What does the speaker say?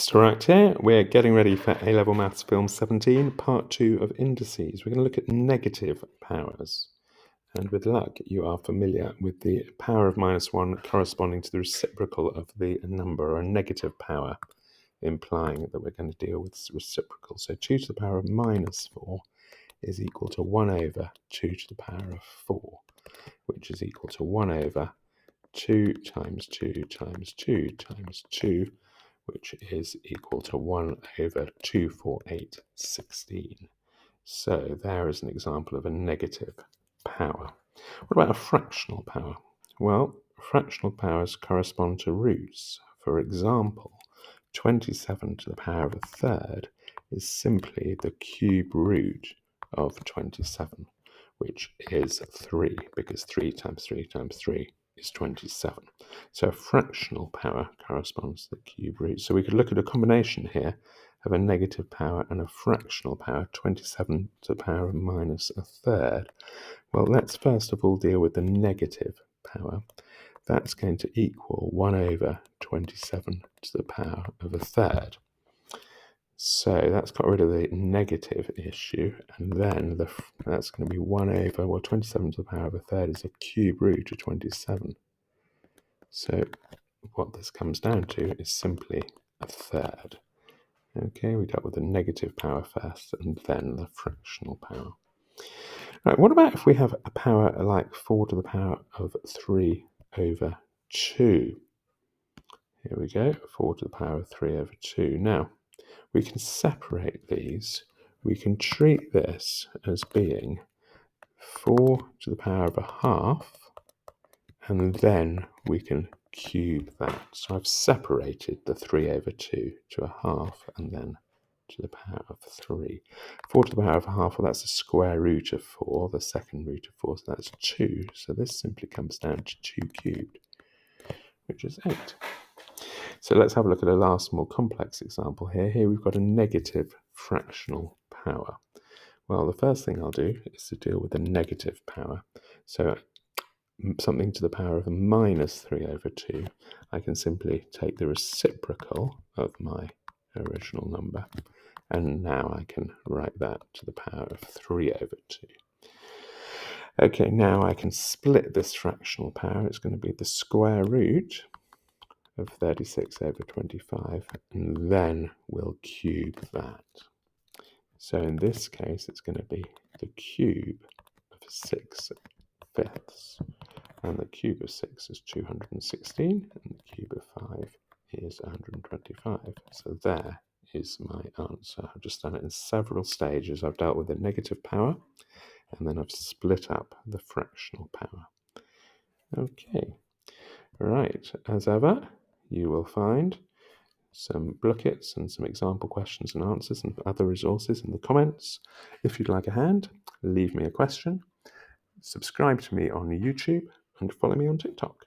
Mr. Right here, we're getting ready for A-Level Maths Film 17, Part 2 of Indices. We're going to look at negative powers. And with luck, you are familiar with the power of -1 corresponding to the reciprocal of the number, or a negative power, implying that we're going to deal with reciprocal. So 2 to the power of -4 is equal to 1 over 2 to the power of 4, which is equal to 1 over 2 times 2 times 2 times 2, which is equal to 1 over 2, 4, 8, 16. So there is an example of a negative power. What about a fractional power? Well, fractional powers correspond to roots. For example, 27 to the power of a third is simply the cube root of 27, which is 3, because 3 times 3 times 3 is 27. So a fractional power corresponds to the cube root. So we could look at a combination here of a negative power and a fractional power, 27 to the power of minus a third. Well, let's first of all deal with the negative power. That's going to equal 1 over 27 to the power of a third. So that's got rid of the negative issue, and then that's going to be 1 over, well, 27 to the power of a third is a cube root of 27. So what this comes down to is simply a third. Okay, we dealt with the negative power first, and then the fractional power. Right, what about if we have a power like 4 to the power of 3 over 2? Here we go, 4 to the power of 3 over 2. Now, we can separate these. We can treat this as being 4 to the power of a half, and then we can cube that. So I've separated the 3 over 2 to a half, and then to the power of 3. 4 to the power of a half, well, that's the square root of 4, the second root of 4, so that's 2. So this simply comes down to 2 cubed, which is 8. So let's have a look at a last more complex example here. Here we've got a negative fractional power. Well, the first thing I'll do is to deal with the negative power. So something to the power of minus 3 over 2, I can simply take the reciprocal of my original number, and now I can write that to the power of 3 over 2. Okay, now I can split this fractional power. It's going to be the square root of 36 over 25, and then we'll cube that. So in this case, it's going to be the cube of 6 fifths, and the cube of 6 is 216, and the cube of 5 is 125. So there is my answer. I've just done it in several stages. I've dealt with the negative power, and then I've split up the fractional power. Okay, right, as ever, you will find some booklets and some example questions and answers and other resources in the comments. If you'd like a hand, leave me a question, subscribe to me on YouTube, and follow me on TikTok.